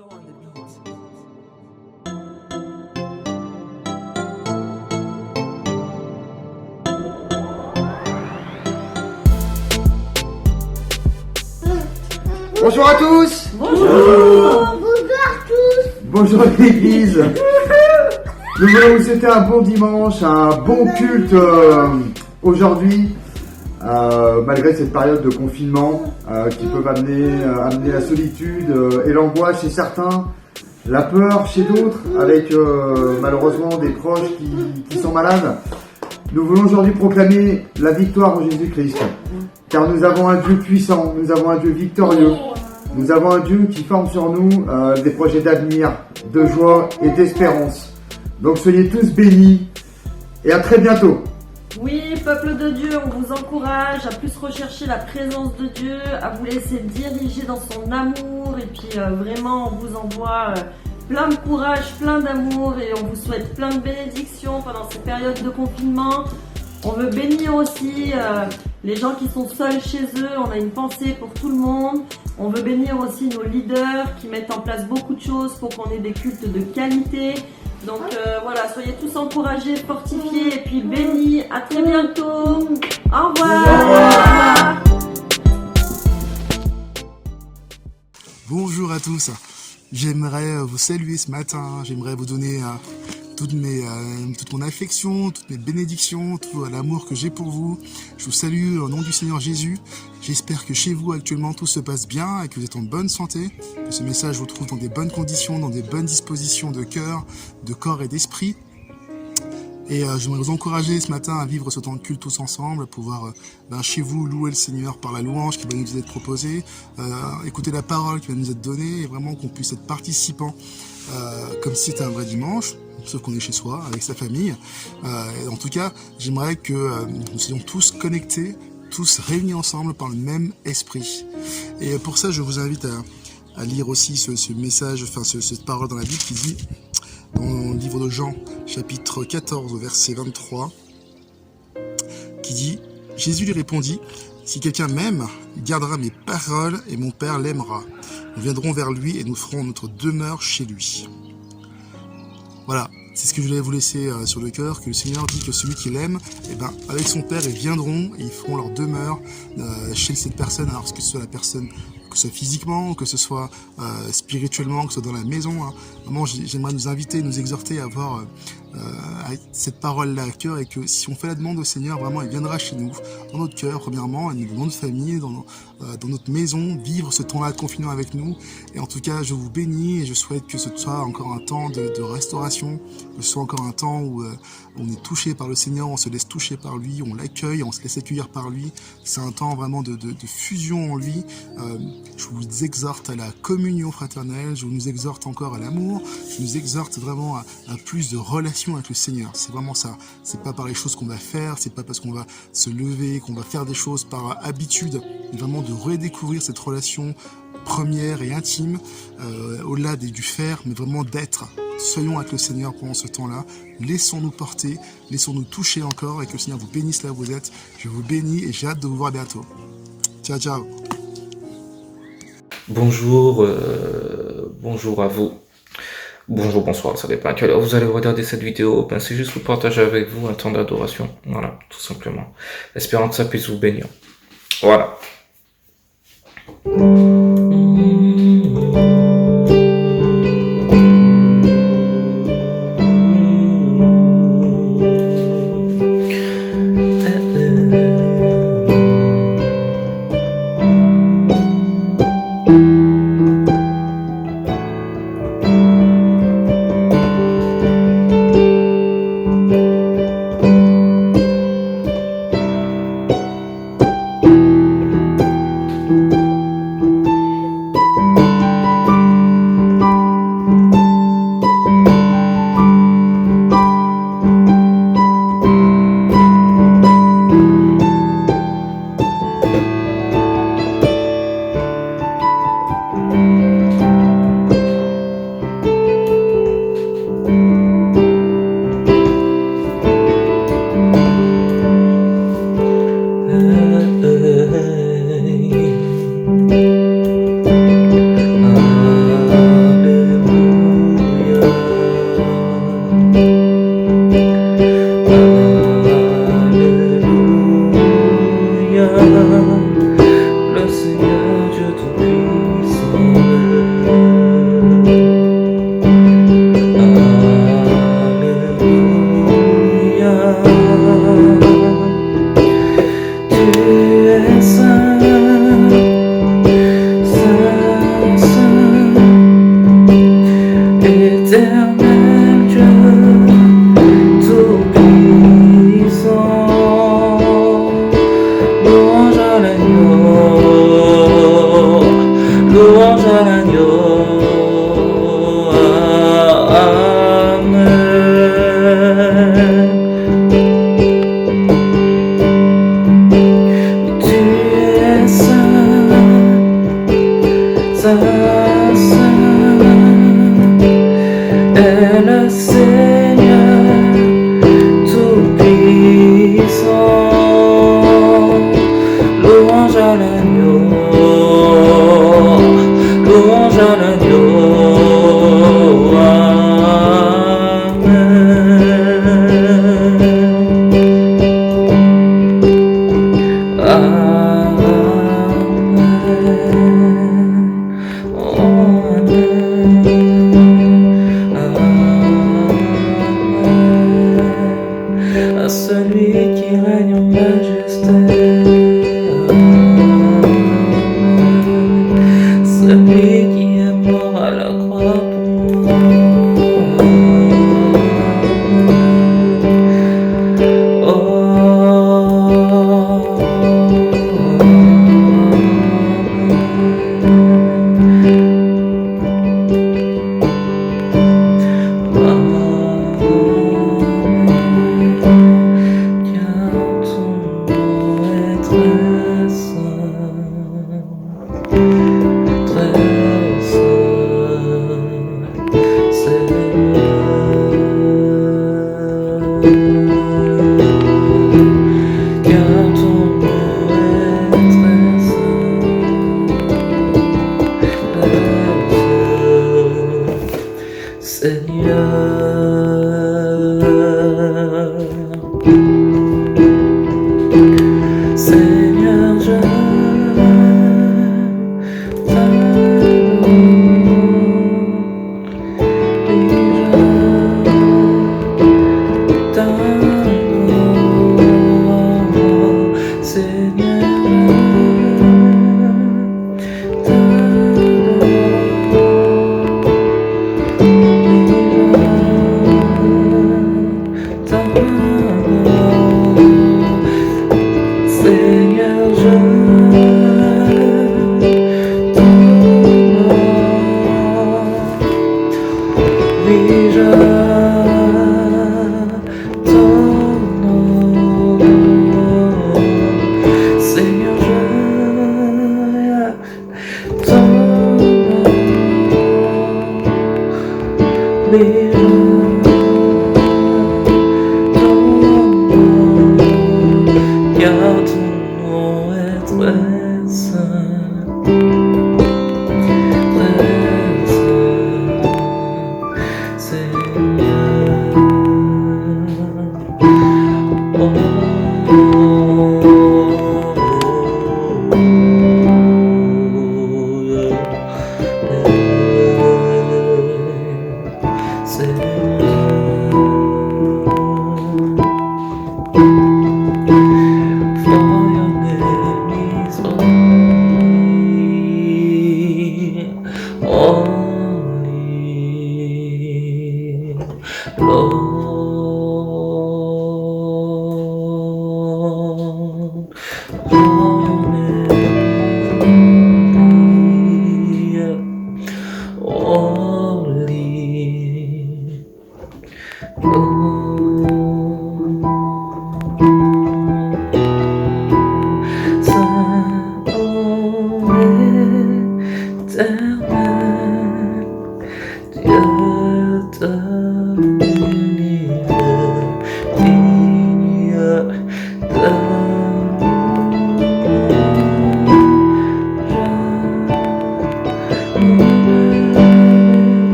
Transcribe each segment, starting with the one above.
Vito on the beat. Bonjour à tous. Bonjour à tous. Bonjour l'église. Nous voulons vous souhaiter un bon dimanche, un bon culte aujourd'hui, malgré cette période de confinement qui peut amener la solitude et l'angoisse chez certains, la peur chez d'autres, avec malheureusement des proches qui sont malades. Nous voulons aujourd'hui proclamer la victoire en Jésus-Christ, car nous avons un Dieu puissant, nous avons un Dieu victorieux, nous avons un Dieu qui forme sur nous des projets d'avenir, de joie et d'espérance. Donc soyez tous bénis et à très bientôt. Oui, peuple de Dieu, on vous encourage à plus rechercher la présence de Dieu, à vous laisser diriger dans son amour et puis vraiment on vous envoie plein de courage, plein d'amour et on vous souhaite plein de bénédictions pendant ces périodes de confinement. On veut bénir aussi les gens qui sont seuls chez eux, on a une pensée pour tout le monde. On veut bénir aussi nos leaders qui mettent en place beaucoup de choses pour qu'on ait des cultes de qualité. Donc voilà, soyez tous encouragés, fortifiés et puis bénis. À très bientôt. Au revoir. Bonjour à tous. J'aimerais vous saluer ce matin. J'aimerais vous donner toute mon affection, toutes mes bénédictions, tout l'amour que j'ai pour vous. Je vous salue au nom du Seigneur Jésus. J'espère que chez vous actuellement tout se passe bien et que vous êtes en bonne santé, que ce message vous trouve dans des bonnes conditions, dans des bonnes dispositions de cœur, de corps et d'esprit. Et j'aimerais vous encourager ce matin à vivre ce temps de culte tous ensemble, à pouvoir chez vous louer le Seigneur par la louange qui va nous être proposée, écouter la parole qui va nous être donnée et vraiment qu'on puisse être participants comme si c'était un vrai dimanche, sauf qu'on est chez soi, avec sa famille. En tout cas, j'aimerais que nous soyons tous connectés, tous réunis ensemble par le même esprit. Et pour ça, je vous invite à lire aussi ce message, cette parole dans la Bible qui dit, dans le livre de Jean, chapitre 14, verset 23, qui dit « Jésus lui répondit, « Si quelqu'un m'aime, il gardera mes paroles et mon Père l'aimera. Nous viendrons vers lui et nous ferons notre demeure chez lui. » Voilà, c'est ce que je voulais vous laisser sur le cœur, que le Seigneur dit que celui qui l'aime, avec son Père, ils viendront et ils feront leur demeure chez cette personne, alors que ce soit la personne, que ce soit physiquement, que ce soit spirituellement, que ce soit dans la maison. Hein. Vraiment, j'aimerais nous inviter, nous exhorter à avoir cette parole-là à cœur et que si on fait la demande au Seigneur, vraiment, il viendra chez nous, dans notre cœur, premièrement, dans notre famille, dans notre maison, vivre ce temps-là de confinement avec nous. Et en tout cas, je vous bénis et je souhaite que ce soit encore un temps de restauration, que ce soit encore un temps où on est touché par le Seigneur, on se laisse toucher par lui, on l'accueille, on se laisse accueillir par lui. C'est un temps vraiment de fusion en lui. Je vous exhorte à la communion fraternelle, je vous exhorte encore à l'amour, je vous exhorte vraiment à plus de relations avec le Seigneur. C'est vraiment ça. C'est pas par les choses qu'on va faire, c'est pas parce qu'on va se lever, qu'on va faire des choses par habitude, mais vraiment de redécouvrir cette relation première et intime, au-delà du faire, mais vraiment d'être. Soyons avec le Seigneur pendant ce temps-là, laissons-nous porter, laissons-nous toucher encore et que le Seigneur vous bénisse là où vous êtes. Je vous bénis et j'ai hâte de vous voir bientôt. Ciao, ciao. Bonjour, bonjour à vous. Bonjour, bonsoir, ça dépend à quelle heure vous allez regarder cette vidéo. C'est juste pour partager avec vous un temps d'adoration. Voilà, tout simplement. Espérant que ça puisse vous bénir. Voilà. À celui qui règne en majesté, celui qui est mort à la croix pour moi. Seigneur, je car ton nom est très saint, Seigneur.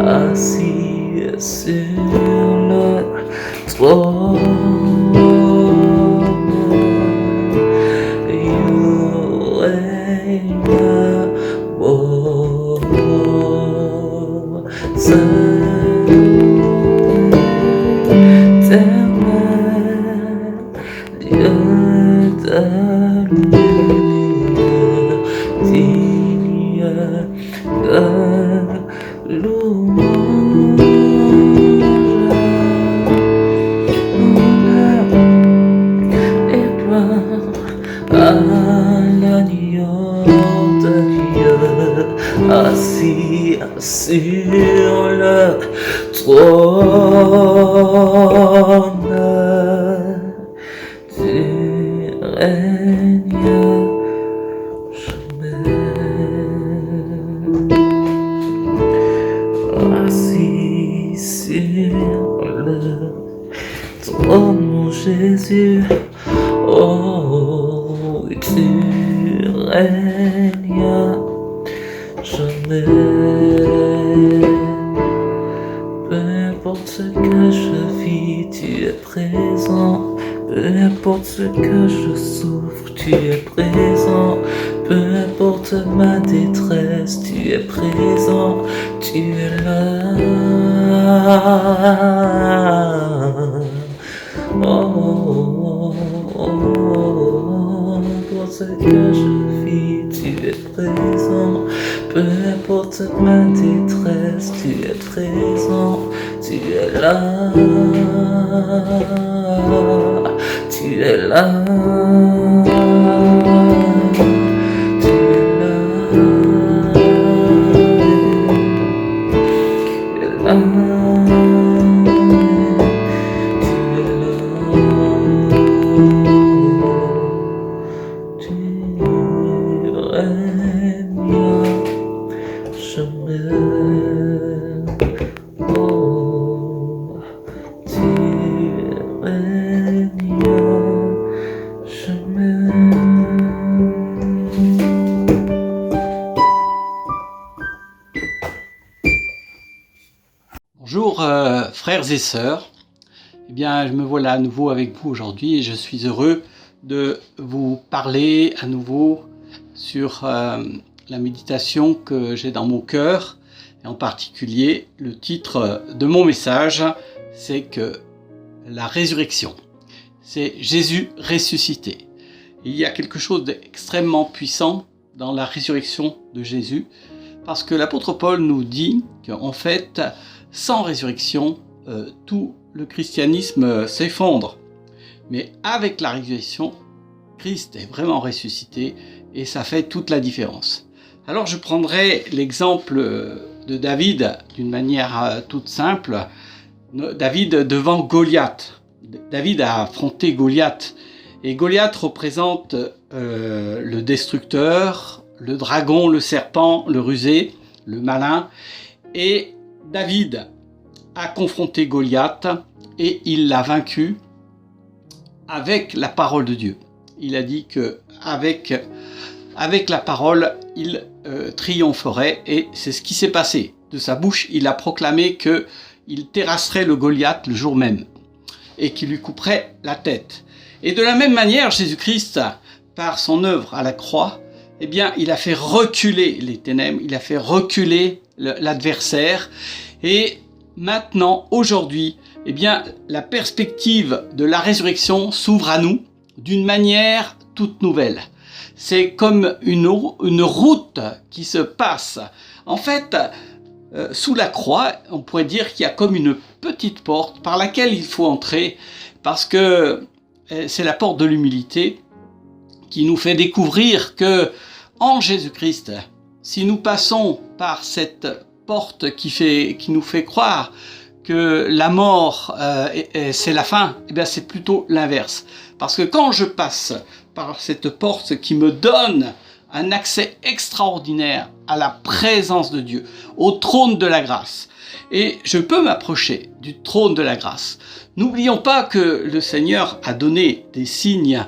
Assis sur le trône, you reign above. Éternel, Dieu de l'univers, digne de louange, honneur et gloire à l'agneau de Dieu, assis sur le trône. Tu règnes jamais, assis sur le trône, mon Jésus. Oh. tu règnes jamais. Peu importe ce que je vis, tu es présent. Peu importe ce que je souffre, tu es présent. Peu importe ma détresse, tu es présent. Tu es là. Oh, oh, oh, oh. Pour ce que je vis, tu es présent. Peu importe ma détresse, tu es présent. Tu es là. Tu es là. Tu es là. Tu es là. Bonjour frères et sœurs, eh bien je me voilà à nouveau avec vous aujourd'hui et je suis heureux de vous parler à nouveau sur la méditation que j'ai dans mon cœur, et en particulier le titre de mon message, c'est que la résurrection, c'est Jésus ressuscité. Et il y a quelque chose d'extrêmement puissant dans la résurrection de Jésus, parce que l'apôtre Paul nous dit qu'en fait, sans résurrection, tout le christianisme s'effondre. Mais avec la résurrection, Christ est vraiment ressuscité et ça fait toute la différence. Alors je prendrai l'exemple de David d'une manière toute simple. David devant Goliath. David a affronté Goliath. Et Goliath représente le destructeur, le dragon, le serpent, le rusé, le malin. Et David a confronté Goliath et il l'a vaincu avec la parole de Dieu. Il a dit que avec la parole, il triompherait et c'est ce qui s'est passé. De sa bouche, il a proclamé qu'il terrasserait le Goliath le jour même et qu'il lui couperait la tête. Et de la même manière, Jésus-Christ, par son œuvre à la croix, eh bien, il a fait reculer les ténèbres, il a fait reculer l'adversaire. Et maintenant, aujourd'hui, eh bien, la perspective de la résurrection s'ouvre à nous d'une manière toute nouvelle. C'est comme une route qui se passe. En fait, sous la croix, on pourrait dire qu'il y a comme une petite porte par laquelle il faut entrer, parce que c'est la porte de l'humilité qui nous fait découvrir que en Jésus-Christ, si nous passons par cette porte qui nous fait croire que la mort c'est la fin, eh bien c'est plutôt l'inverse. Parce que quand je passe par cette porte qui me donne un accès extraordinaire à la présence de Dieu, au trône de la grâce, et je peux m'approcher du trône de la grâce. N'oublions pas que le Seigneur a donné des signes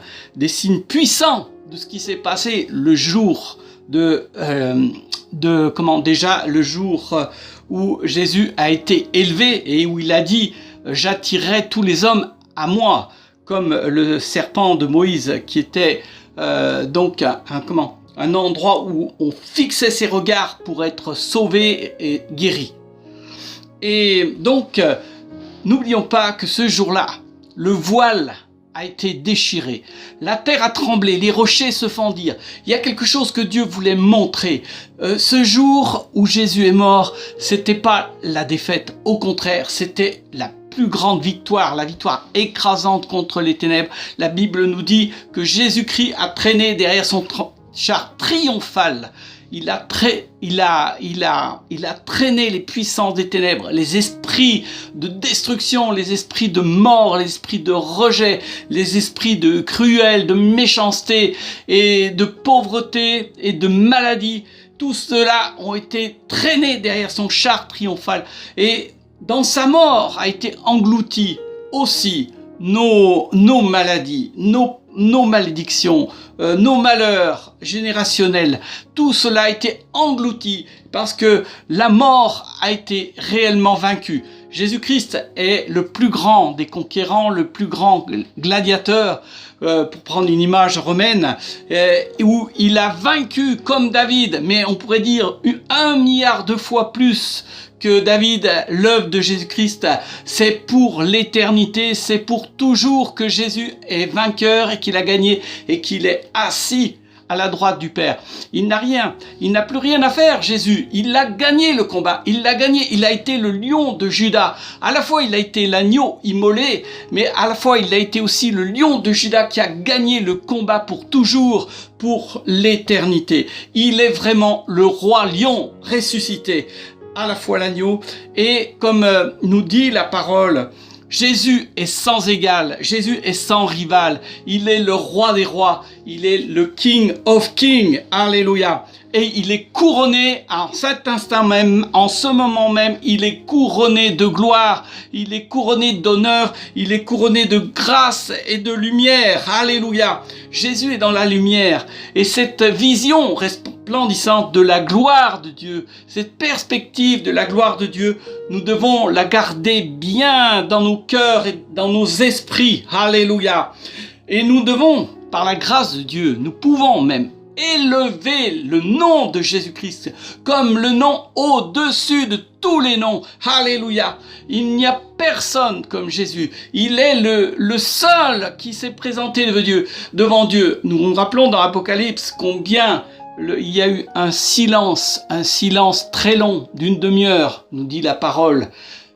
puissants de ce qui s'est passé le jour le jour où Jésus a été élevé et où il a dit « J'attirerai tous les hommes à moi », comme le serpent de Moïse qui était donc un endroit où on fixait ses regards pour être sauvé et guéri. Et donc, n'oublions pas que ce jour-là, le voile a été déchiré. La terre a tremblé, les rochers se fendirent. Il y a quelque chose que Dieu voulait montrer. Ce jour où Jésus est mort, c'était pas la défaite. Au contraire, c'était la plus grande victoire, la victoire écrasante contre les ténèbres. La Bible nous dit que Jésus-Christ a traîné derrière son char triomphal. Il a traîné les puissances des ténèbres, les esprits de destruction, les esprits de mort, les esprits de rejet, les esprits de cruel, de méchanceté et de pauvreté et de maladie. Tout cela ont été traînés derrière son char triomphal. Et dans sa mort a été englouti aussi nos maladies, nos nos malédictions, nos malheurs générationnels, tout cela a été englouti parce que la mort a été réellement vaincue. Jésus-Christ est le plus grand des conquérants, le plus grand gladiateur, pour prendre une image romaine, où il a vaincu comme David, mais on pourrait dire 1 milliard de fois plus que David. L'œuvre de Jésus-Christ, c'est pour l'éternité, c'est pour toujours que Jésus est vainqueur et qu'il a gagné et qu'il est assis à la droite du Père. Il n'a plus rien à faire, Jésus. Il a gagné le combat, il l'a gagné, il a été le lion de Juda. À la fois, il a été l'agneau immolé, mais à la fois, il a été aussi le lion de Juda qui a gagné le combat pour toujours, pour l'éternité. Il est vraiment le roi lion ressuscité, à la fois l'agneau, et comme nous dit la parole, Jésus est sans égal, Jésus est sans rival, il est le roi des rois, il est le King of Kings, alléluia. Et il est couronné en cet instant même, en ce moment même, il est couronné de gloire, il est couronné d'honneur, il est couronné de grâce et de lumière, alléluia. Jésus est dans la lumière et cette vision resplendissante de la gloire de Dieu, cette perspective de la gloire de Dieu, nous devons la garder bien dans nos cœurs et dans nos esprits, alléluia. Et nous devons, par la grâce de Dieu, nous pouvons même élever le nom de Jésus-Christ comme le nom au-dessus de tous les noms. Alléluia. Il n'y a personne comme Jésus. Il est le seul qui s'est présenté devant Dieu. Nous nous rappelons dans Apocalypse combien il y a eu un silence très long d'une demi-heure, nous dit la parole,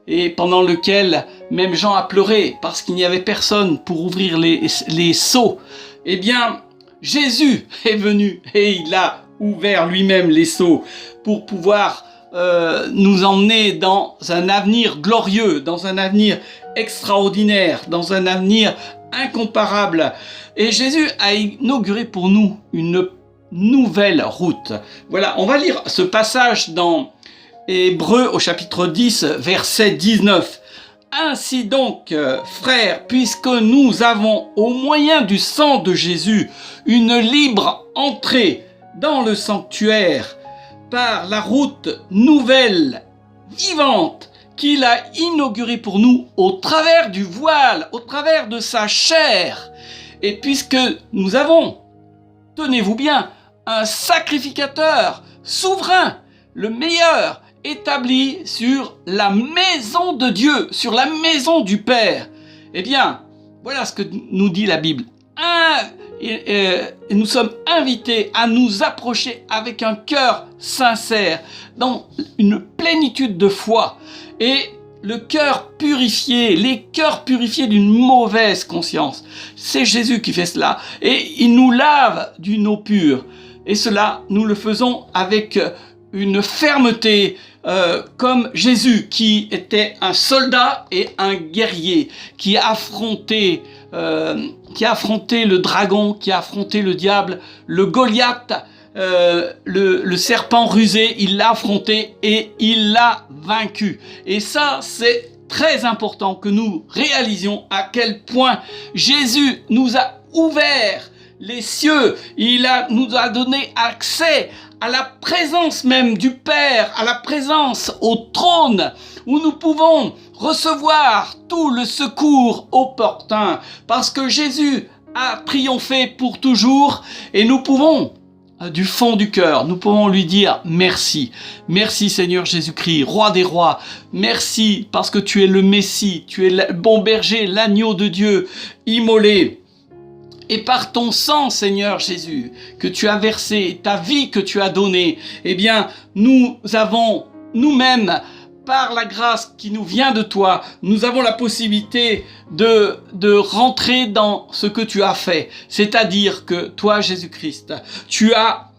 et pendant lequel même Jean a pleuré parce qu'il n'y avait personne pour ouvrir les sceaux. Eh bien, Jésus est venu et il a ouvert lui-même les sceaux pour pouvoir nous emmener dans un avenir glorieux, dans un avenir extraordinaire, dans un avenir incomparable. Et Jésus a inauguré pour nous une nouvelle route. Voilà, on va lire ce passage dans Hébreux au chapitre 10, verset 19. Ainsi donc, frères, puisque nous avons, au moyen du sang de Jésus, une libre entrée dans le sanctuaire par la route nouvelle, vivante, qu'il a inaugurée pour nous au travers du voile, au travers de sa chair. Et puisque nous avons, tenez-vous bien, un sacrificateur souverain, le meilleur, établi sur la maison de Dieu, sur la maison du Père. Eh bien, voilà ce que nous dit la Bible. Nous sommes invités à nous approcher avec un cœur sincère, dans une plénitude de foi, et le cœur purifié, les cœurs purifiés d'une mauvaise conscience. C'est Jésus qui fait cela, et il nous lave d'une eau pure. Et cela, nous le faisons avec une fermeté, comme Jésus qui était un soldat et un guerrier, qui a affronté le dragon, qui a affronté le diable, le Goliath, le serpent rusé, il l'a affronté et il l'a vaincu. Et ça, c'est très important que nous réalisions à quel point Jésus nous a ouvert les cieux, nous a donné accès à la présence même du Père, à la présence au trône, où nous pouvons recevoir tout le secours opportun, parce que Jésus a triomphé pour toujours, et nous pouvons, du fond du cœur, nous pouvons lui dire merci. Merci Seigneur Jésus-Christ, roi des rois. Merci parce que tu es le Messie, tu es le bon berger, l'agneau de Dieu, immolé. Et par ton sang, Seigneur Jésus, que tu as versé, ta vie que tu as donnée, eh bien, nous avons nous-mêmes, par la grâce qui nous vient de toi, nous avons la possibilité de rentrer dans ce que tu as fait. C'est-à-dire que toi, Jésus-Christ, tu as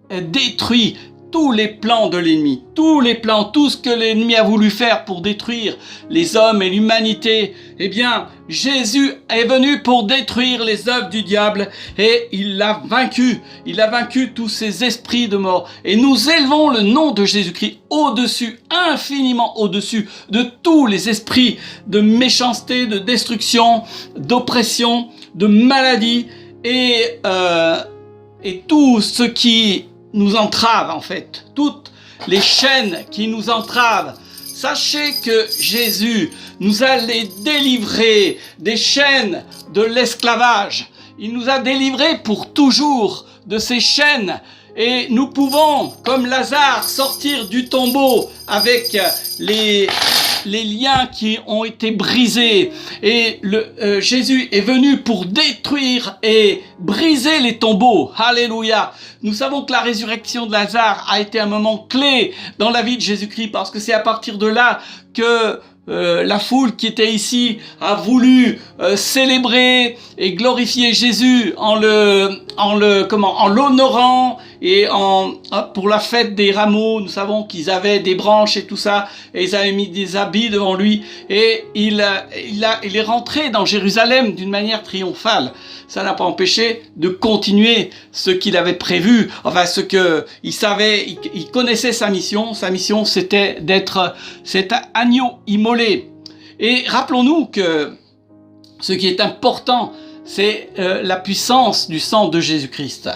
détruit tous les plans de l'ennemi, tous les plans, tout ce que l'ennemi a voulu faire pour détruire les hommes et l'humanité. Eh bien, Jésus est venu pour détruire les œuvres du diable et il l'a vaincu. Il a vaincu tous ces esprits de mort. Et nous élevons le nom de Jésus-Christ au-dessus, infiniment au-dessus de tous les esprits de méchanceté, de destruction, d'oppression, de maladie et tout ce qui nous entrave en fait, toutes les chaînes qui nous entravent. Sachez que Jésus nous a les délivrés des chaînes de l'esclavage. Il nous a délivrés pour toujours de ces chaînes. Et nous pouvons, comme Lazare, sortir du tombeau avec les liens qui ont été brisés. Et Jésus est venu pour détruire et briser les tombeaux. Alléluia. Nous savons que la résurrection de Lazare a été un moment clé dans la vie de Jésus-Christ, parce que c'est à partir de là que la foule qui était ici a voulu célébrer et glorifier Jésus en l'honorant et pour la fête des rameaux. Nous savons qu'ils avaient des branches et tout ça, et ils avaient mis des habits devant lui, et il est rentré dans Jérusalem d'une manière triomphale. Ça n'a pas empêché de continuer ce qu'il avait prévu, enfin ce que il savait, il connaissait sa mission. Sa mission, c'était d'être cet agneau immolé. Et rappelons-nous que ce qui est important, c'est la puissance du sang de Jésus-Christ.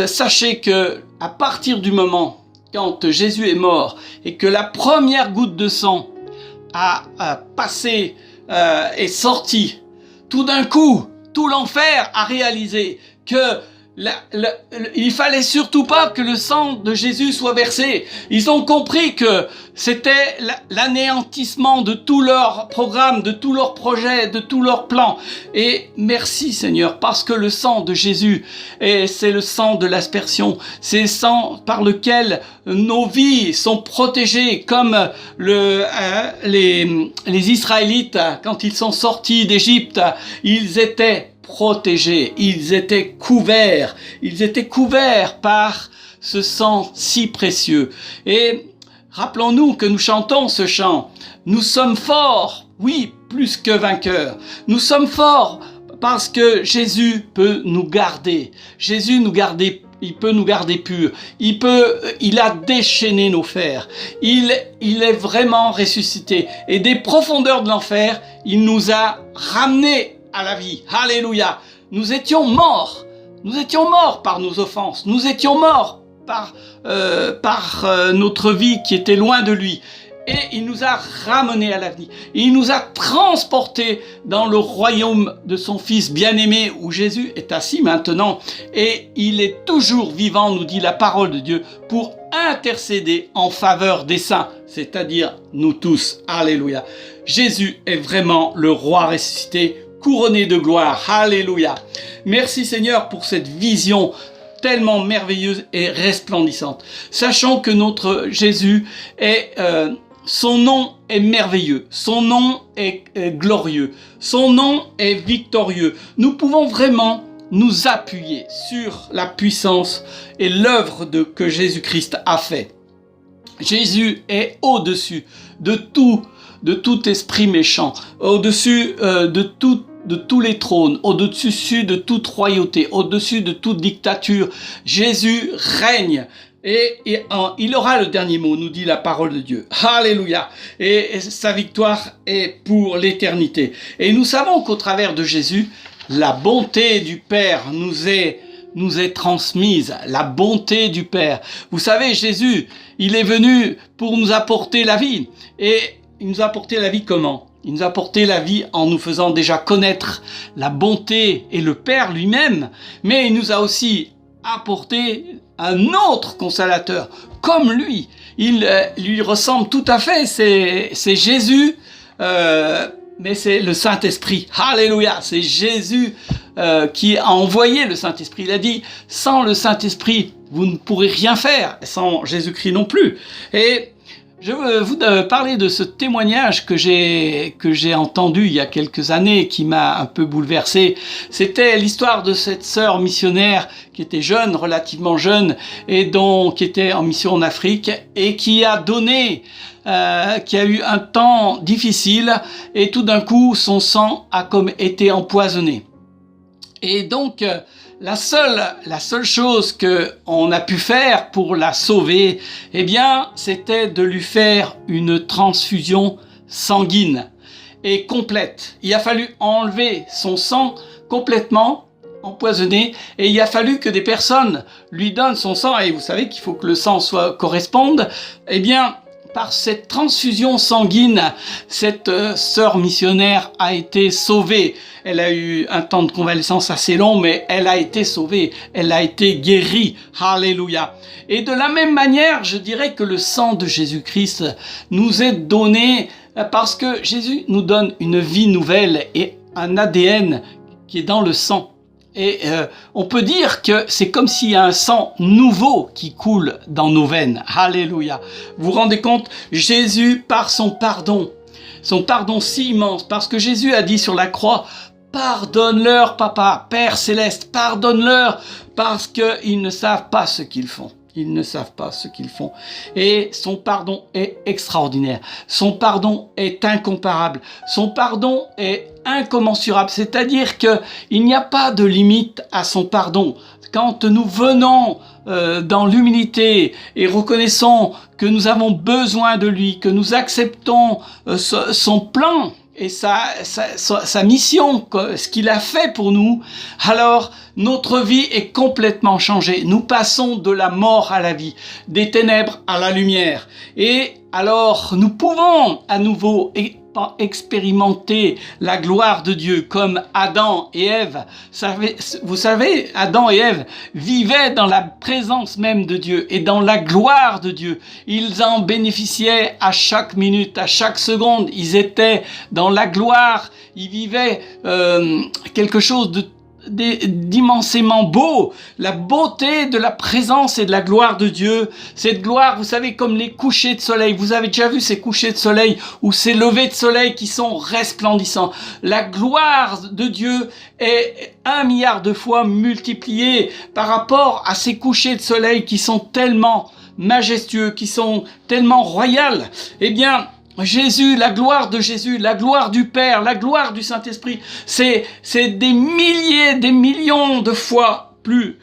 Sachez que à partir du moment quand Jésus est mort et que la première goutte de sang a passé, est sortie, tout d'un coup, tout l'enfer a réalisé que il fallait surtout pas que le sang de Jésus soit versé. Ils ont compris que c'était l'anéantissement de tout leur programme, de tout leur projet, de tout leur plan. Et merci Seigneur, parce que le sang de Jésus, c'est le sang de l'aspersion, c'est le sang par lequel nos vies sont protégées, comme les Israélites, quand ils sont sortis d'Égypte, ils étaient protégés, ils étaient couverts par ce sang si précieux. Et rappelons-nous que nous chantons ce chant. Nous sommes forts, oui, plus que vainqueurs. Nous sommes forts parce que Jésus peut nous garder. Jésus nous garder. Il peut nous garder purs. Il a déchaîné nos fers. Il est vraiment ressuscité. Et des profondeurs de l'enfer, il nous a ramenés à la vie. Alléluia. Nous étions morts. Nous étions morts par nos offenses. Nous étions morts par notre vie qui était loin de lui. Et il nous a ramenés à la vie. Il nous a transportés dans le royaume de son Fils bien-aimé, où Jésus est assis maintenant. Et il est toujours vivant, nous dit la parole de Dieu, pour intercéder en faveur des saints, c'est-à-dire nous tous. Alléluia. Jésus est vraiment le roi ressuscité, couronné de gloire. Alléluia. Merci Seigneur pour cette vision tellement merveilleuse et resplendissante. Sachant que notre Jésus est... son nom est merveilleux, son nom est glorieux, son nom est victorieux. Nous pouvons vraiment nous appuyer sur la puissance et l'œuvre que Jésus-Christ a fait. Jésus est au-dessus de tout esprit méchant, au-dessus de tous les trônes, au-dessus de toute royauté, au-dessus de toute dictature. Jésus règne. Et il aura le dernier mot, nous dit la parole de Dieu. Alléluia. Et sa victoire est pour l'éternité. Et nous savons qu'au travers de Jésus, la bonté du Père nous est transmise. La bonté du Père. Vous savez, Jésus, il est venu pour nous apporter la vie. Et il nous a apporté la vie comment ? Il nous a apporté la vie en nous faisant déjà connaître la bonté et le Père lui-même. Mais il nous a aussi apporté un autre consolateur, comme lui. Il lui ressemble tout à fait, c'est Jésus, mais c'est le Saint-Esprit. Alléluia, c'est Jésus qui a envoyé le Saint-Esprit. Il a dit, sans le Saint-Esprit, vous ne pourrez rien faire, sans Jésus-Christ non plus. Et je veux vous parler de ce témoignage que j'ai entendu il y a quelques années, qui m'a un peu bouleversé. C'était l'histoire de cette sœur missionnaire qui était jeune, relativement jeune, et qui était en mission en Afrique, et qui a eu un temps difficile, et tout d'un coup, son sang a comme été empoisonné. Et donc, la seule chose que on a pu faire pour la sauver, eh bien, c'était de lui faire une transfusion sanguine et complète. Il a fallu enlever son sang complètement empoisonné, et il a fallu que des personnes lui donnent son sang, et vous savez qu'il faut que le sang corresponde. Eh bien, par cette transfusion sanguine, cette sœur missionnaire a été sauvée. Elle a eu un temps de convalescence assez long, mais elle a été sauvée, elle a été guérie. Alléluia. Et de la même manière, je dirais que le sang de Jésus-Christ nous est donné parce que Jésus nous donne une vie nouvelle et un ADN qui est dans le sang. Et on peut dire que c'est comme s'il y a un sang nouveau qui coule dans nos veines. Alléluia. Vous vous rendez compte? Jésus, par son pardon si immense, parce que Jésus a dit sur la croix, pardonne-leur, Papa, Père Céleste, pardonne-leur, parce qu'ils ne savent pas ce qu'ils font. Ils ne savent pas ce qu'ils font. Et son pardon est extraordinaire. Son pardon est incomparable. Son pardon est incommensurable. C'est-à-dire qu'il n'y a pas de limite à son pardon. Quand nous venons dans l'humilité et reconnaissons que nous avons besoin de lui, que nous acceptons son plan et sa mission, ce qu'il a fait pour nous, alors notre vie est complètement changée. Nous passons de la mort à la vie, des ténèbres à la lumière. Et alors nous pouvons à nouveau expérimenter la gloire de Dieu comme Adam et Ève. Vous savez, Adam et Ève vivaient dans la présence même de Dieu et dans la gloire de Dieu. Ils en bénéficiaient à chaque minute, à chaque seconde. Ils étaient dans la gloire. Ils vivaient quelque chose d'immensément beau, la beauté de la présence et de la gloire de Dieu. Cette gloire, vous savez, comme les couchers de soleil. Vous avez déjà vu ces couchers de soleil ou ces levées de soleil qui sont resplendissants. La gloire de Dieu est 1 milliard de fois multipliée par rapport à ces couchers de soleil qui sont tellement majestueux, qui sont tellement royales. Eh bien, Jésus, la gloire de Jésus, la gloire du Père, la gloire du Saint-Esprit, c'est des milliers, des millions de fois plus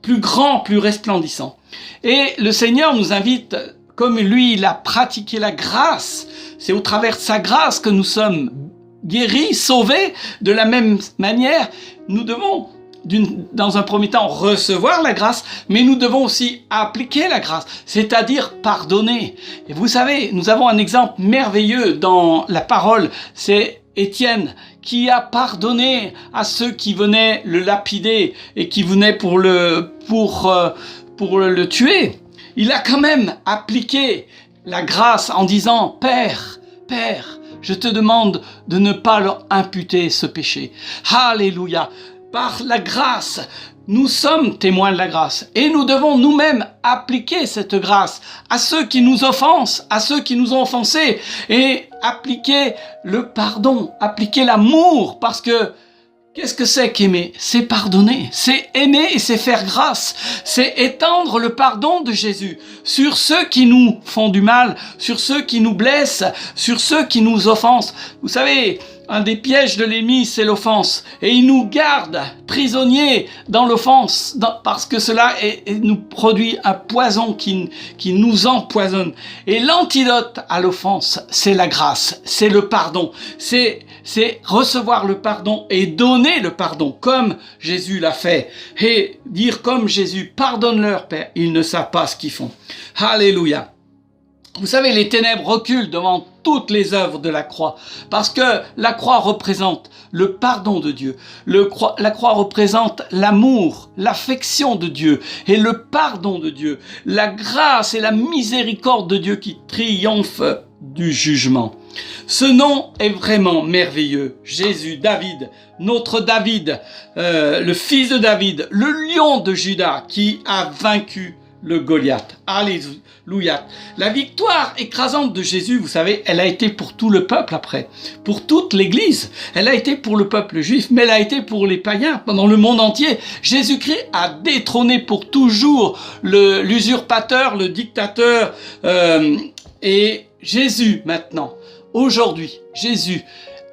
grand, plus resplendissant. Et le Seigneur nous invite, comme lui, il a pratiqué la grâce. C'est au travers de sa grâce que nous sommes guéris, sauvés. De la même manière, nous devons dans un premier temps recevoir la grâce, mais nous devons aussi appliquer la grâce, c'est-à-dire pardonner. Et vous savez, nous avons un exemple merveilleux dans la parole, c'est Étienne qui a pardonné à ceux qui venaient le lapider et qui venaient pour le tuer. Il a quand même appliqué la grâce en disant « Père, je te demande de ne pas leur imputer ce péché. » Alléluia. Par la grâce, nous sommes témoins de la grâce et nous devons nous-mêmes appliquer cette grâce à ceux qui nous offensent, à ceux qui nous ont offensés et appliquer le pardon, appliquer l'amour parce que qu'est-ce que c'est qu'aimer? C'est pardonner, c'est aimer et c'est faire grâce, c'est étendre le pardon de Jésus sur ceux qui nous font du mal, sur ceux qui nous blessent, sur ceux qui nous offensent. Vous savez, un des pièges de l'ennemi, c'est l'offense. Et il nous garde prisonniers dans l'offense, parce que cela nous produit un poison qui nous empoisonne. Et l'antidote à l'offense, c'est la grâce, c'est le pardon. C'est recevoir le pardon et donner le pardon, comme Jésus l'a fait. Et dire comme Jésus, pardonne-leur, Père, ils ne savent pas ce qu'ils font. Alléluia. Vous savez, les ténèbres reculent devant toutes les œuvres de la croix, parce que la croix représente le pardon de Dieu. La croix représente l'amour, l'affection de Dieu et le pardon de Dieu, la grâce et la miséricorde de Dieu qui triomphe du jugement. Ce nom est vraiment merveilleux. Jésus, David, notre David, le fils de David, le lion de Juda qui a vaincu le Goliath. Alléluia. La victoire écrasante de Jésus, vous savez, elle a été pour tout le peuple après, pour toute l'Église. Elle a été pour le peuple juif, mais elle a été pour les païens, pendant le monde entier. Jésus-Christ a détrôné pour toujours l'usurpateur, le dictateur. Et Jésus maintenant, aujourd'hui, Jésus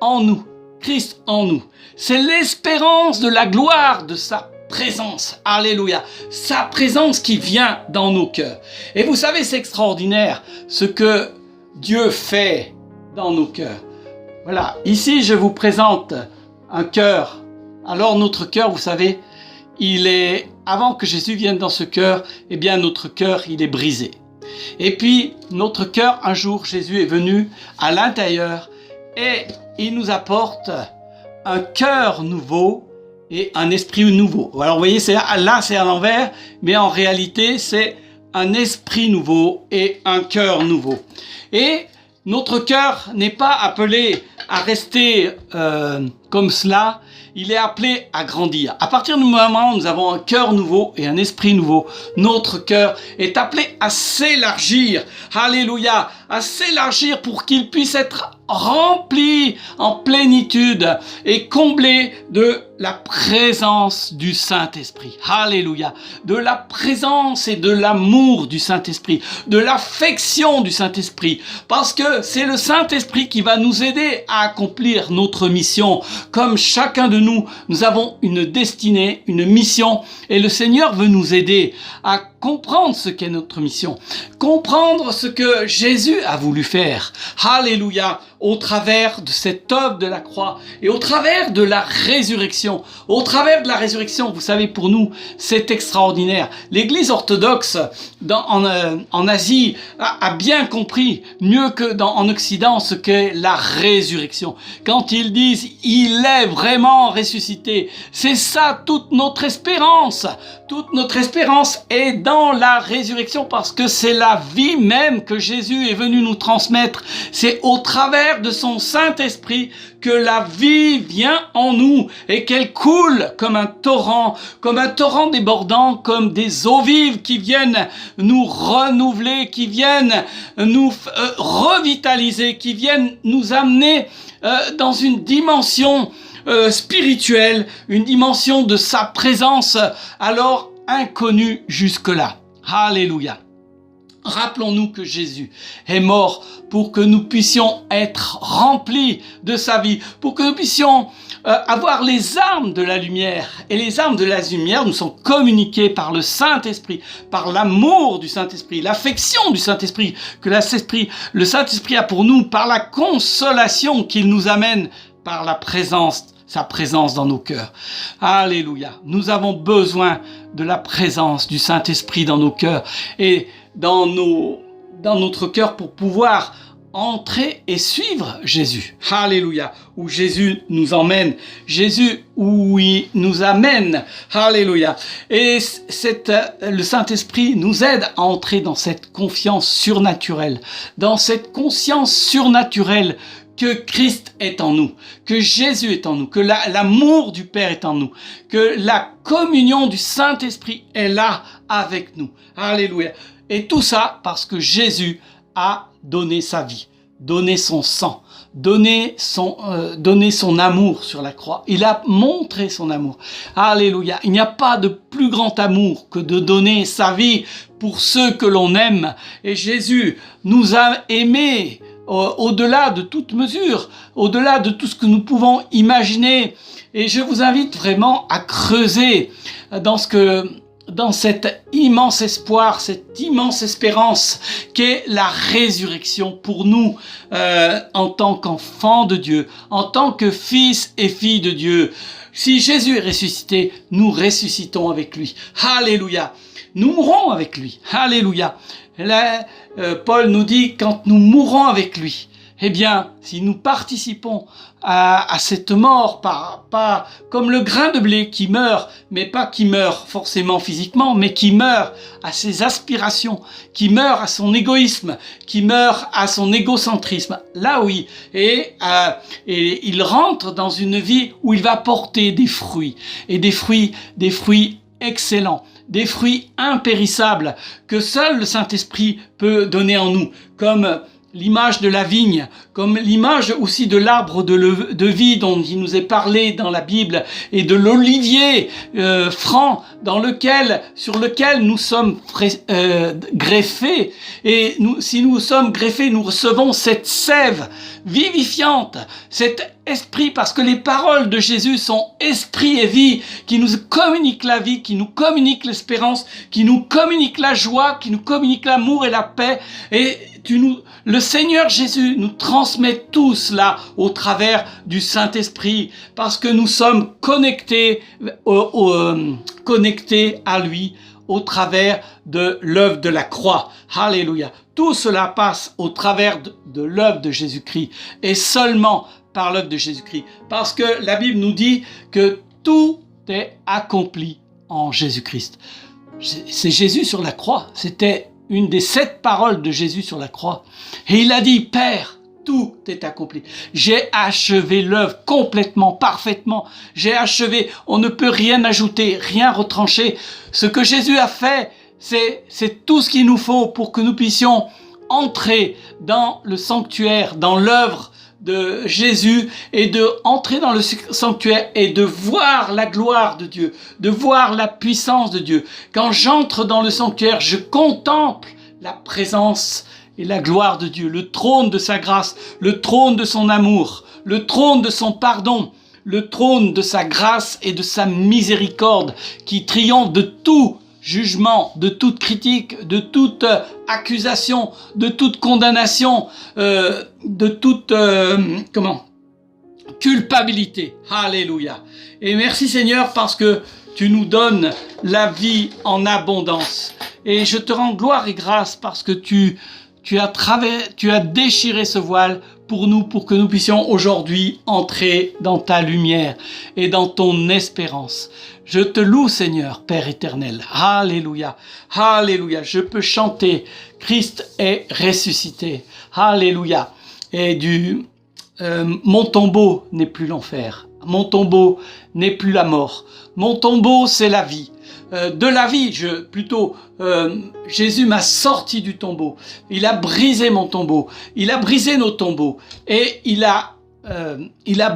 en nous, Christ en nous, c'est l'espérance de la gloire de sa présence, alléluia, sa présence qui vient dans nos cœurs. Et vous savez, c'est extraordinaire ce que Dieu fait dans nos cœurs. Voilà, ici je vous présente un cœur alors notre cœur, vous savez, avant que Jésus vienne dans ce cœur, eh bien notre cœur, il est brisé. Et puis, notre cœur, un jour, Jésus est venu à l'intérieur et il nous apporte un cœur nouveau et un esprit nouveau. Alors, vous voyez, là, c'est à l'envers, mais en réalité, c'est un esprit nouveau et un cœur nouveau. Et notre cœur n'est pas appelé à rester comme cela, il est appelé à grandir. À partir du moment où nous avons un cœur nouveau et un esprit nouveau, notre cœur est appelé à s'élargir. Alléluia, à s'élargir pour qu'il puisse être rempli en plénitude et comblé de la présence du Saint-Esprit. Alléluia. De la présence et de l'amour du Saint-Esprit, de l'affection du Saint-Esprit, parce que c'est le Saint-Esprit qui va nous aider à accomplir notre mission. Comme chacun de nous, nous avons une destinée, une mission, et le Seigneur veut nous aider à comprendre ce qu'est notre mission, comprendre ce que Jésus a voulu faire. Alléluia, au travers de cette œuvre de la croix et au travers de la résurrection. Au travers de la résurrection, vous savez, pour nous, c'est extraordinaire. L'Église orthodoxe en Asie a bien compris, mieux que en Occident, ce qu'est la résurrection. Quand ils disent « il est vraiment ressuscité », c'est ça toute notre espérance. Toute notre espérance est dans la résurrection parce que c'est la vie même que Jésus est venu nous transmettre. C'est au travers de son Saint-Esprit que la vie vient en nous et qu'elle coule comme un torrent débordant, comme des eaux vives qui viennent nous renouveler, qui viennent nous revitaliser, qui viennent nous amener dans une dimension spirituelle, une dimension de sa présence alors inconnue jusque-là. Alléluia. Rappelons-nous que Jésus est mort pour que nous puissions être remplis de sa vie, pour que nous puissions avoir les armes de la lumière. Et les armes de la lumière nous sont communiquées par le Saint-Esprit, par l'amour du Saint-Esprit, l'affection du Saint-Esprit que le Saint-Esprit a pour nous, par la consolation qu'il nous amène, par sa présence dans nos cœurs. Alléluia. Nous avons besoin de la présence du Saint-Esprit dans nos cœurs et dans notre cœur pour pouvoir entrer et suivre Jésus. Alléluia. Où Jésus nous emmène. Jésus où il nous amène. Alléluia. Et le Saint-Esprit nous aide à entrer dans cette confiance surnaturelle, dans cette conscience surnaturelle que Christ est en nous, que Jésus est en nous, que l'amour du Père est en nous, que la communion du Saint-Esprit est là avec nous. Alléluia. Et tout ça parce que Jésus a donné sa vie, donné son sang, donné son amour sur la croix. Il a montré son amour. Alléluia. Il n'y a pas de plus grand amour que de donner sa vie pour ceux que l'on aime. Et Jésus nous a aimés au-delà de toute mesure, au-delà de tout ce que nous pouvons imaginer. Et je vous invite vraiment à creuser dans cet immense espoir, cette immense espérance qu'est la résurrection pour nous en tant qu'enfants de Dieu, en tant que fils et filles de Dieu. Si Jésus est ressuscité, nous ressuscitons avec lui. Alléluia. Nous mourrons avec lui. Alléluia. Là, Paul nous dit, quand nous mourrons avec lui, eh bien, si nous participons à cette mort, pas comme le grain de blé qui meurt, mais pas qui meurt forcément physiquement, mais qui meurt à ses aspirations, qui meurt à son égoïsme, qui meurt à son égocentrisme. Là oui, et il rentre dans une vie où il va porter des fruits, et des fruits excellents, des fruits impérissables que seul le Saint-Esprit peut donner en nous, comme l'image de la vigne, comme l'image aussi de l'arbre de vie dont il nous est parlé dans la Bible, et de l'olivier franc sur lequel nous sommes greffés. Et si nous sommes greffés, nous recevons cette sève vivifiante, cet esprit, parce que les paroles de Jésus sont esprit et vie, qui nous communiquent la vie, qui nous communiquent l'espérance, qui nous communiquent la joie, qui nous communiquent l'amour et la paix. Et le Seigneur Jésus nous transmet transmet tout cela au travers du Saint-Esprit, parce que nous sommes connectés à lui au travers de l'œuvre de la croix. Alléluia. Tout cela passe au travers de l'œuvre de Jésus-Christ et seulement par l'œuvre de Jésus-Christ. Parce que la Bible nous dit que tout est accompli en Jésus-Christ. C'est Jésus sur la croix. C'était une des 7 paroles de Jésus sur la croix. Et il a dit, Père, tout est accompli. J'ai achevé l'œuvre complètement, parfaitement. J'ai achevé. On ne peut rien ajouter, rien retrancher. Ce que Jésus a fait, c'est tout ce qu'il nous faut pour que nous puissions entrer dans le sanctuaire, dans l'œuvre de Jésus, et de entrer dans le sanctuaire et de voir la gloire de Dieu, de voir la puissance de Dieu. Quand j'entre dans le sanctuaire, je contemple la présence et la gloire de Dieu, le trône de sa grâce, le trône de son amour, le trône de son pardon, le trône de sa grâce et de sa miséricorde qui triomphe de tout jugement, de toute critique, de toute accusation, de toute condamnation, de toute culpabilité. Alléluia. Et merci Seigneur parce que tu nous donnes la vie en abondance. Et je te rends gloire et grâce parce que tu as déchiré ce voile pour nous, pour que nous puissions aujourd'hui entrer dans ta lumière et dans ton espérance. Je te loue, Seigneur, Père éternel. Alléluia. Alléluia. Je peux chanter. Christ est ressuscité. Alléluia. Et mon tombeau n'est plus l'enfer. Mon tombeau n'est plus la mort. Mon tombeau, c'est la vie. De la vie, Jésus m'a sorti du tombeau. Il a brisé mon tombeau. Il a brisé nos tombeaux. Et il a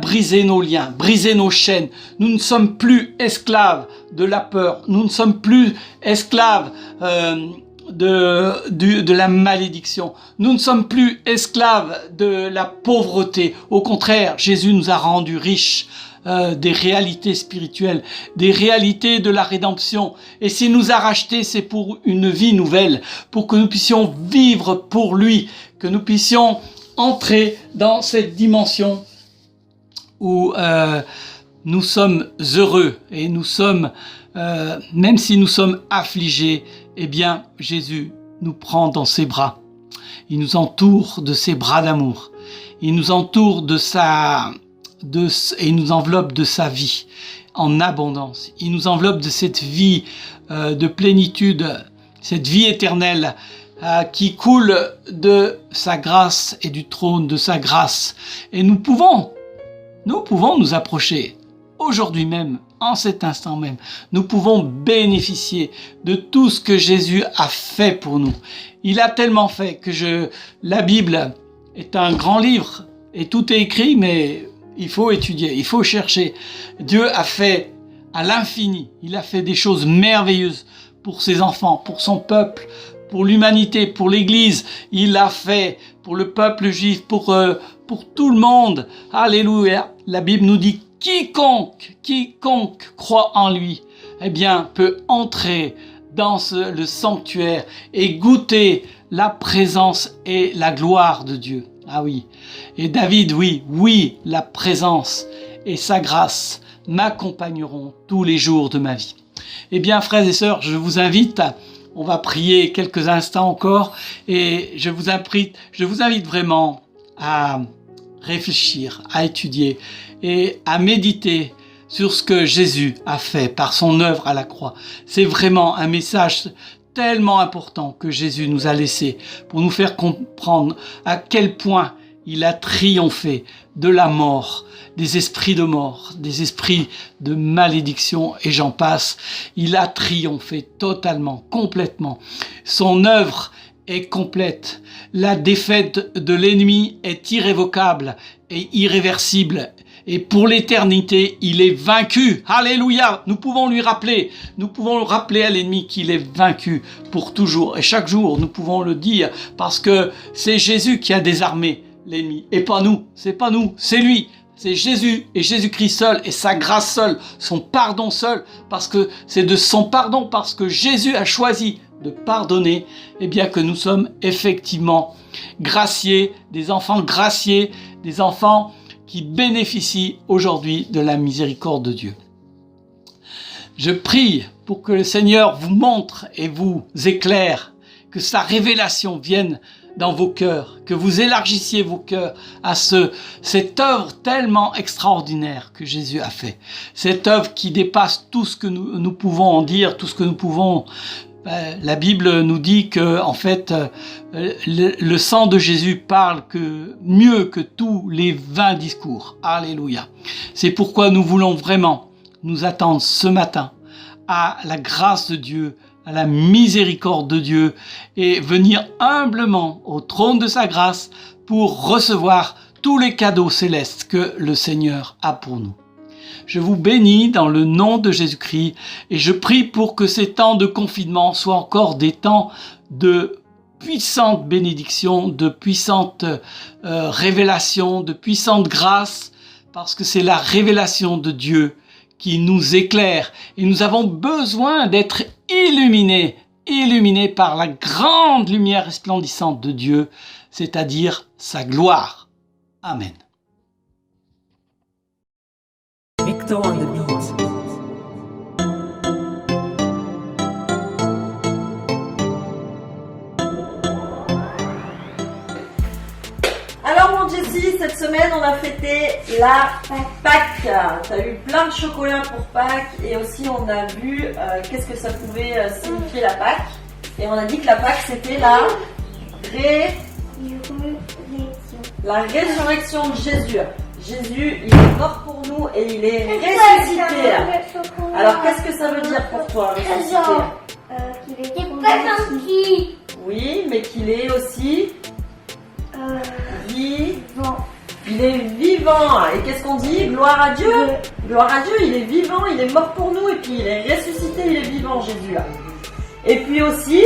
brisé nos liens, brisé nos chaînes. Nous ne sommes plus esclaves de la peur. Nous ne sommes plus esclaves de la malédiction. Nous ne sommes plus esclaves de la pauvreté. Au contraire, Jésus nous a rendus riches des réalités spirituelles, des réalités de la rédemption. Et s'il nous a rachetés, c'est pour une vie nouvelle, pour que nous puissions vivre pour lui, que nous puissions entrer dans cette dimension où nous sommes heureux et nous sommes, même si nous sommes affligés, eh bien Jésus nous prend dans ses bras. Il nous entoure de ses bras d'amour. Il nous entoure et il nous enveloppe de sa vie en abondance. Il nous enveloppe de cette vie de plénitude, cette vie éternelle qui coule de sa grâce et du trône de sa grâce. Et nous pouvons nous approcher aujourd'hui même, en cet instant même. Nous pouvons bénéficier de tout ce que Jésus a fait pour nous. Il a tellement fait que la Bible est un grand livre et tout est écrit, mais il faut étudier, il faut chercher. Dieu a fait à l'infini. Il a fait des choses merveilleuses pour ses enfants, pour son peuple, pour l'humanité, pour l'Église. Il l'a fait pour le peuple juif, pour tout le monde. Alléluia. La Bible nous dit quiconque croit en lui, eh bien, peut entrer dans le sanctuaire et goûter la présence et la gloire de Dieu. Ah oui. Et David, oui, la présence et sa grâce m'accompagneront tous les jours de ma vie. Eh bien, frères et sœurs, je vous invite, on va prier quelques instants encore, et je vous invite vraiment à réfléchir, à étudier et à méditer sur ce que Jésus a fait par son œuvre à la croix. C'est vraiment un message tellement important que Jésus nous a laissé pour nous faire comprendre à quel point il a triomphé de la mort, des esprits de mort, des esprits de malédiction et j'en passe. Il a triomphé totalement, complètement. Son œuvre est complète. La défaite de l'ennemi est irrévocable et irréversible. Et pour l'éternité, il est vaincu. Alléluia. Nous pouvons rappeler à l'ennemi qu'il est vaincu pour toujours. Et chaque jour, nous pouvons le dire parce que c'est Jésus qui a désarmé l'ennemi. Et pas nous. C'est pas nous. C'est lui. C'est Jésus et Jésus-Christ seul et sa grâce seule, son pardon seul, parce que c'est de son pardon, parce que Jésus a choisi de pardonner, eh bien que nous sommes effectivement graciés, des enfants graciés, des enfants qui bénéficient aujourd'hui de la miséricorde de Dieu. Je prie pour que le Seigneur vous montre et vous éclaire, que sa révélation vienne dans vos cœurs, que vous élargissiez vos cœurs à cette œuvre tellement extraordinaire que Jésus a fait. Cette œuvre qui dépasse tout ce que nous pouvons en dire, tout ce que nous pouvons. La Bible nous dit que, en fait, le sang de Jésus parle mieux que tous les 20 discours. Alléluia. C'est pourquoi nous voulons vraiment nous attendre ce matin à la grâce de Dieu, à la miséricorde de Dieu et venir humblement au trône de sa grâce pour recevoir tous les cadeaux célestes que le Seigneur a pour nous. Je vous bénis dans le nom de Jésus-Christ et je prie pour que ces temps de confinement soient encore des temps de puissantes bénédictions, de puissantes révélations, de puissantes grâces, parce que c'est la révélation de Dieu qui nous éclaire et nous avons besoin d'être illuminés par la grande lumière resplendissante de Dieu, c'est-à-dire sa gloire. Amen. Victor on the beat. Alors mon Jessie, cette semaine on a fêté la Pâques. T'as eu plein de chocolat pour Pâques et aussi on a vu qu'est-ce que ça pouvait signifier la Pâques. Et on a dit que la Pâques c'était la résurrection de Jésus. Jésus, il est mort pour nous et il est ressuscité. Alors qu'est-ce que ça veut dire pour toi, ressuscité? Qu'il est pas gentil. Oui, mais qu'il est aussi Vivant. il est vivant. Et qu'est-ce qu'on dit? Gloire à Dieu. Gloire à Dieu, il est vivant, il est mort pour nous et puis il est ressuscité, il est vivant, Jésus là. Et puis aussi,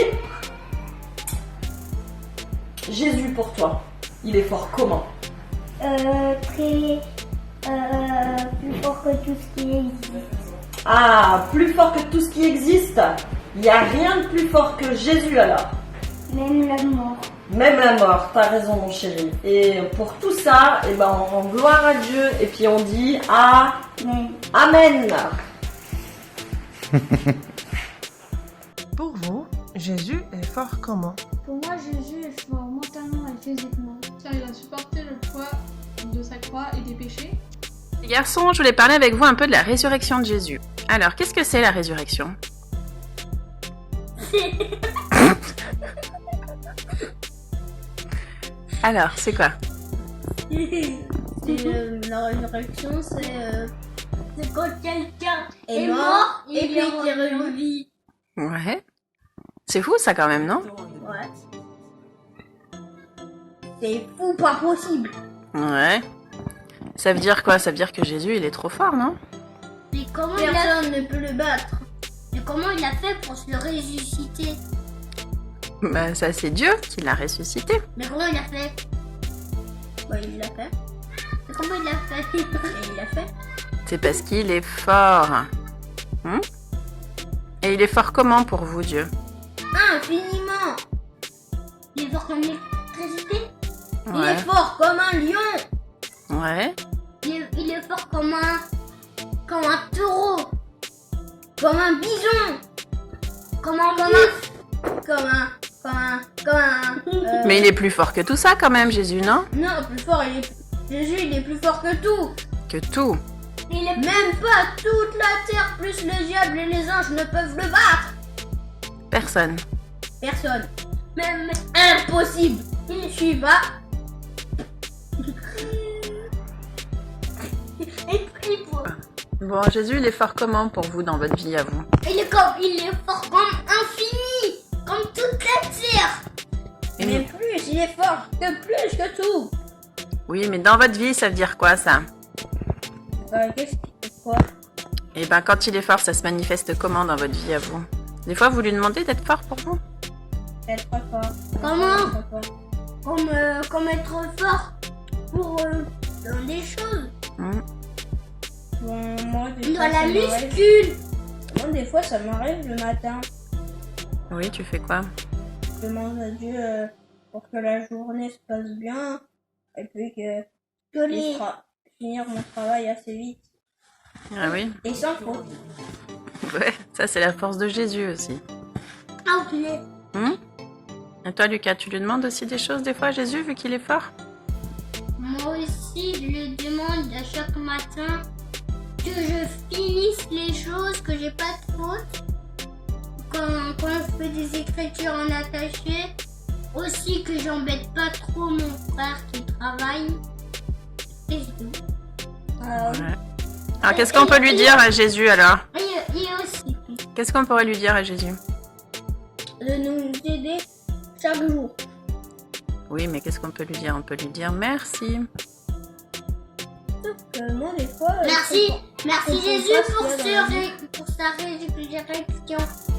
Jésus pour toi, il est fort comment? Très plus fort que tout ce qui existe. Ah, plus fort que tout ce qui existe. Il n'y a rien de plus fort que Jésus alors. Même la mort. Même la mort, t'as raison mon chéri. Et pour tout ça, eh ben, on rend gloire à Dieu et puis on dit Amen. Pour vous, Jésus est fort comment? Pour moi, Jésus est fort mentalement et physiquement. Car il a supporté le poids de sa croix et des péchés. Les garçons, je voulais parler avec vous un peu de la résurrection de Jésus. Alors, qu'est-ce que c'est la résurrection? Alors, c'est quoi? La résurrection, c'est quand quelqu'un est mort et puis il revit. Ouais. C'est fou ça quand même, non? Ouais. C'est fou, pas possible. Ouais. Ça veut dire quoi? Ça veut dire que Jésus, il est trop fort, non? Mais comment personne ne peut le battre? Mais comment il a fait pour se ressusciter? Bah, ça c'est Dieu qui l'a ressuscité. Mais comment il a fait? Bah, il l'a fait. Mais comment il l'a fait? Il l'a fait. C'est parce qu'il est fort. Et il est fort comment pour vous, Dieu? Infiniment. Il est fort comme l'électricité. Ouais. Il est fort comme un lion. Ouais. Il est fort comme un taureau. Comme un bison. Comme un Mais il est plus fort que tout ça quand même, Jésus, non? Non, plus fort, Jésus, il est plus fort que tout. Que tout. Même pas toute la terre, plus le diable et les anges ne peuvent le battre. Personne. Personne. Même impossible. Il ne suit pas. Bon, Jésus, il est fort comment pour vous dans votre vie à vous? Il est fort comme infini. Comme toute la terre. Mais plus, il est fort que tout. Oui, mais dans votre vie, ça veut dire quoi ça? Qu'est-ce que c'est quoi? Et ben quand il est fort, ça se manifeste comment dans votre vie à vous? Des fois, vous lui demandez d'être fort pour vous? Être fort. Comment? Comme être fort pour dans des choses. Bon, moi, dans la muscule. Moi, des fois, ça m'arrive le matin. Oui, tu fais quoi? Je demande à Dieu pour que la journée se passe bien et puis que je puisse finir mon travail assez vite. Ah oui? Et sans faute. Ouais, ça c'est la force de Jésus aussi. Ah ok. Et toi, Lucas, tu lui demandes aussi des choses des fois à Jésus, vu qu'il est fort? Moi aussi, je lui demande à chaque matin que je finisse les choses, que j'ai pas de faute. Quand je fais des écritures en attaché, aussi que j'embête pas trop mon frère qui travaille. Et c'est tout. Ouais. Alors, qu'est-ce qu'on peut lui dire à Jésus alors? Et aussi Qu'est-ce qu'on pourrait lui dire à Jésus? de nous aider chaque jour. Oui, mais qu'est-ce qu'on peut lui dire? On peut lui dire merci. Moi, des fois, merci Jésus pour sa résurrection.